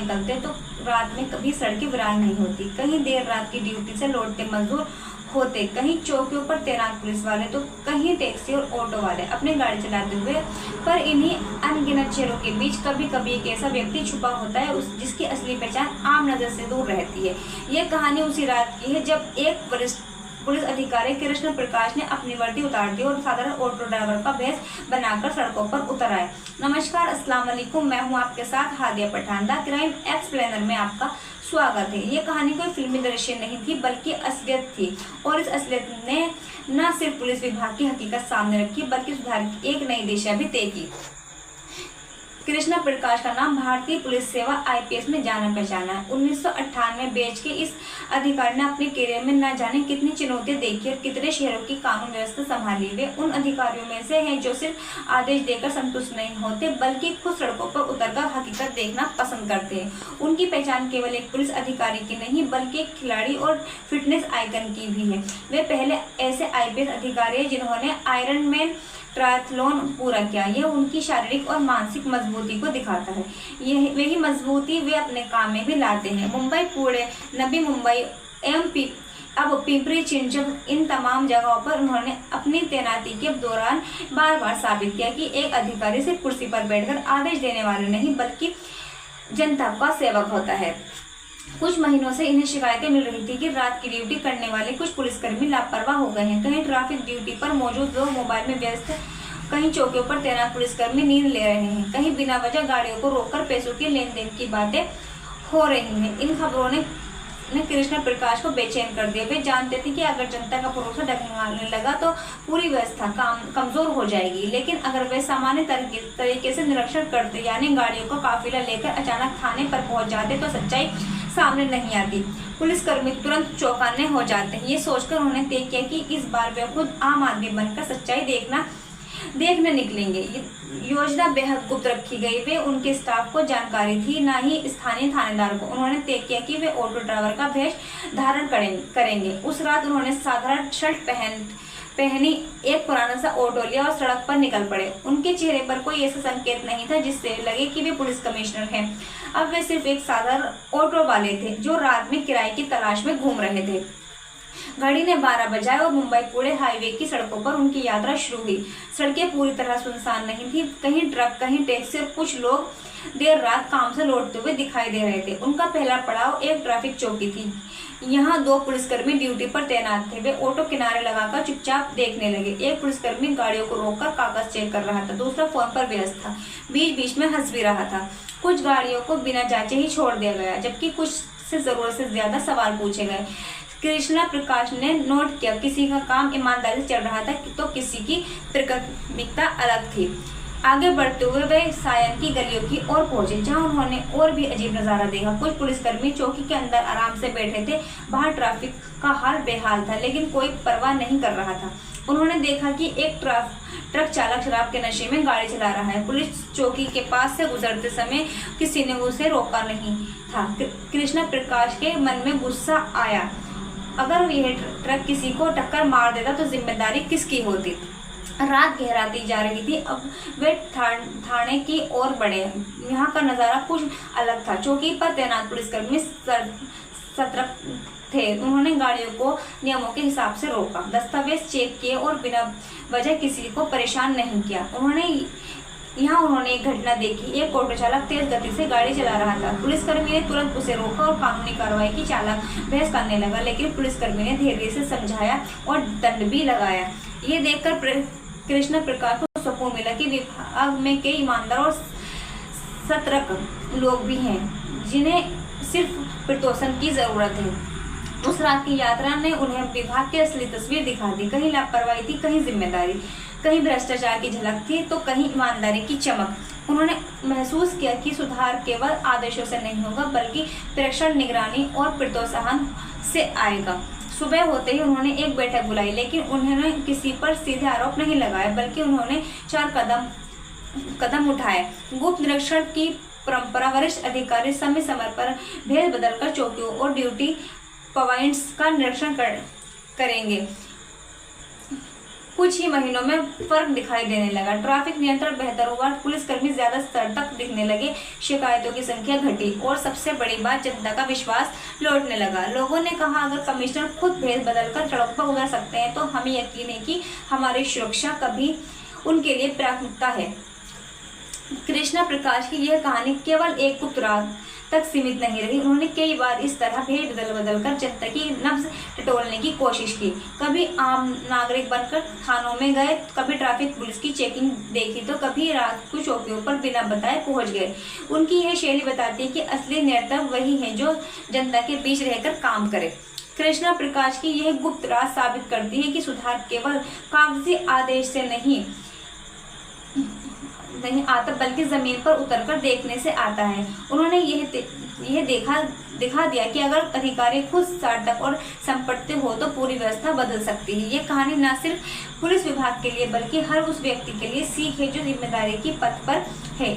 निकलते तो रात में कभी सड़कें वीरान नहीं होती। कहीं देर रात की ड्यूटी से लौटते मजदूर होते, कहीं चौकियों पर तैनात पुलिस वाले, तो कहीं टैक्सी और ऑटो वाले अपनी गाड़ी चलाते हुए। पर इन्हीं अनगिनत चेहरों के बीच कभी कभी एक ऐसा व्यक्ति छुपा होता है जिसकी असली पहचान आम नजर से दूर रहती है। यह कहानी उसी रात की है जब एक वरिष्ठ पुलिस अधिकारी कृष्ण प्रकाश ने अपनी वर्दी उतार दी और साधारण ऑटो ड्राइवर का भेष बनाकर सड़कों पर उतर आए। नमस्कार, अस्सलाम वालेकुम, मैं हूं आपके साथ Hadiya Pathan. The crime explainer में आपका स्वागत है। ये कहानी कोई फिल्मी दृश्य नहीं थी बल्कि असलियत थी, और इस असलियत ने न सिर्फ पुलिस विभाग की हकीकत सामने रखी बल्कि सुधार की एक नई दिशा भी तय की। कृष्ण प्रकाश का नाम भारतीय पुलिस सेवा आईपीएस में जाना पहचाना है। 1998 बैच के इस अधिकारी ने अपने करियर में न जाने कितनी चुनौतियां देखी और कितने शहरों की कानून व्यवस्था संभाली। वे उन अधिकारियों में से हैं जो सिर्फ आदेश देकर संतुष्ट नहीं होते बल्कि खुद सड़कों पर उतरकर हकीकत देखना पसंद करते हैं। उनकी पहचान केवल एक पुलिस अधिकारी की नहीं बल्कि एक खिलाड़ी और फिटनेस आइकन की भी है। वे पहले ऐसे आईपीएस अधिकारी हैं जिन्होंने आयरन मैन ट्रायथलॉन पूरा किया। यह उनकी शारीरिक और मानसिक मजबूती को दिखाता है। वही मजबूती वे अपने काम में भी लाते हैं। मुंबई, पुणे, नवी मुंबई एवं अब पिंपरी चिंचवड, इन तमाम जगहों पर उन्होंने अपनी तैनाती के दौरान बार बार साबित किया कि एक अधिकारी सिर्फ कुर्सी पर बैठकर आदेश देने वाले नहीं बल्कि जनता का सेवक होता है। कुछ महीनों से इन्हें शिकायतें मिल रही थी कि रात की ड्यूटी करने वाले कुछ पुलिसकर्मी लापरवाह हो गए हैं। कहीं ट्रैफिक ड्यूटी पर मौजूद लोग मोबाइल में व्यस्त, कहीं चौकियों पर तैनात पुलिसकर्मी नींद ले रहे हैं, कहीं बिना वजह गाड़ियों को रोककर पैसों के लेन देन की बातें हो रही हैं। इन खबरों ने कृष्ण प्रकाश को बेचैन कर दिया। वे जानते थे कि अगर जनता का भरोसा डगमगाने लगा तो पूरी व्यवस्था कमजोर हो जाएगी, लेकिन अगर वे सामान्य तरीके से निरीक्षण करते यानी गाड़ियों का काफिला लेकर अचानक थाने पर पहुंच जाते तो सच्चाई सामने नहीं आती। पुलिसकर्मी तुरंत चौंकाने हो जाते हैं। ये सोचकर उन्होंने तय किया कि इस बार वे खुद आम आदमी बनकर सच्चाई देखने निकलेंगे। योजना बेहद गुप्त रखी गई। वे उनके स्टाफ को जानकारी थी, ना ही स्थानीय थानेदार को। उन्होंने तय किया कि वे ऑटो ड्राइवर का भेष धारण करेंगे। उस रात उन्होंने साधारण शर्ट पहनी, एक पुराना सा ऑटो लिया और सड़क पर निकल पड़े। उनके चेहरे पर कोई ऐसा संकेत नहीं था जिससे लगे कि वे पुलिस कमिश्नर हैं। अब वे सिर्फ एक साधारण ऑटो वाले थे जो रात में किराए की तलाश में घूम रहे थे। घड़ी ने 12 बजाए और मुंबई पुणे हाईवे की सड़कों पर उनकी यात्रा शुरू हुई। सड़कें पूरी तरह सुनसान नहीं थी। कहीं ट्रक, कहीं टैक्सी और कुछ लोग देर रात काम से लौटते हुए दिखाई दे रहे थे। उनका पहला पड़ाव एक ट्रैफिक चौकी थी। यहाँ 2 पुलिसकर्मी ड्यूटी पर तैनात थे। वे ऑटो किनारे लगाकर चुपचाप देखने लगे। एक पुलिसकर्मी गाड़ियों को रोककर कागज चेक कर रहा था, दूसरा फोन पर व्यस्त था, बीच बीच में हंस भी रहा था। कुछ गाड़ियों को बिना जांचे ही छोड़ दिया गया जबकि कुछ से जरूरत से ज्यादा सवाल पूछे गए। कृष्णा प्रकाश ने नोट किया किसी का काम ईमानदारी से चल रहा था तो किसी की प्राथमिकता अलग थी। आगे बढ़ते हुए वे सायन की गलियों की ओर पहुंचे जहां उन्होंने और भी अजीब नजारा देखा। कुछ पुलिसकर्मी चौकी के अंदर आराम से बैठे थे। बाहर ट्रैफिक का हाल बेहाल था लेकिन कोई परवाह नहीं कर रहा था। उन्होंने देखा कि एक ट्रक चालक शराब के नशे में गाड़ी चला रहा है। पुलिस चौकी के पास से गुजरते समय किसी ने उसे रोका नहीं था। कृष्ण प्रकाश के मन में गुस्सा आया। अगर यह ट्रक किसी को टक्कर मार देता तो जिम्मेदारी किसकी होती। रात गहराती जा रही थी। अब वे थाने की ओर बढ़े। यहाँ का नज़ारा कुछ अलग था। चौकी पर तैनात पुलिसकर्मी सतर्क थे। उन्होंने गाड़ियों को नियमों के हिसाब से रोका, दस्तावेज चेक किए और बिना वजह किसी को परेशान नहीं किया। उन्होंने एक घटना देखी। एक ऑटो चालक तेज गति से गाड़ी चला रहा था। पुलिसकर्मी ने तुरंत उसे रोका और कानूनी कार्रवाई की चालक बहस करने लगा, लेकिन पुलिसकर्मी ने धैर्य से समझाया और दंड भी लगाया। ये देखकर कृष्ण प्रकाश को सुकून मिला कि विभाग में कई ईमानदार और सतर्क लोग भी हैं जिन्हें सिर्फ प्रोत्साहन की जरूरत है। उस रात की यात्रा ने उन्हें विभाग की असली तस्वीर दिखा दी। कहीं लापरवाही थी, कहीं जिम्मेदारी, कहीं भ्रष्टाचार की झलक थी तो कहीं ईमानदारी की चमक। उन्होंने महसूस किया कि सुधार केवल आदेशों से नहीं होगा बल्कि प्रेक्षण, निगरानी और प्रोत्साहन से आएगा। सुबह होते ही उन्होंने एक बैठक बुलाई, लेकिन उन्होंने किसी पर सीधे आरोप नहीं लगाया बल्कि उन्होंने 4 कदम उठाए। गुप्त निरीक्षण की परंपरा। वरिष्ठ अधिकारी समय समय पर भेद बदलकर चौकियों और ड्यूटी पॉइंट्स का निरीक्षण करेंगे। कुछ ही महीनों में फर्क दिखाई देने लगा। ट्रैफिक नियंत्रण बेहतर हुआ, पुलिसकर्मी ज्यादा सतर्क दिखने लगे, शिकायतों की संख्या घटी और सबसे बड़ी बात, जनता का विश्वास लौटने लगा। लोगों ने कहा, अगर कमिश्नर खुद भेस बदलकर सड़क पर उतर सकते हैं तो हमें यकीन है कि हमारी सुरक्षा कभी उनके लिए प्राथमिकता है। कृष्णा प्रकाश की यह कहानी केवल एक गुप्त रात तक सीमित नहीं रही। उन्होंने कई बार इस तरह भेद बदल कर जनता की नब्ज टटोलने की कोशिश की। कभी आम नागरिक बनकर थानों में गए, कभी ट्रैफिक पुलिस की चेकिंग देखी तो कभी रात को चौकियों पर बिना बताए पहुंच गए। उनकी यह शैली बताती है कि असली नेता वही है जो जनता के बीच रहकर काम करे। कृष्णा प्रकाश की यह गुप्त राज साबित करती है कि सुधार केवल कागजी आदेश से नहीं आता, बल्कि जमीन पर उतरकर देखने से आता है। उन्होंने यह दिखा दिया कि अगर अधिकारी खुद सतर्क और संपत्ति हो तो पूरी व्यवस्था बदल सकती है। ये कहानी न सिर्फ पुलिस विभाग के लिए बल्कि हर उस व्यक्ति के लिए सीख है जो जिम्मेदारी की पथ पर है।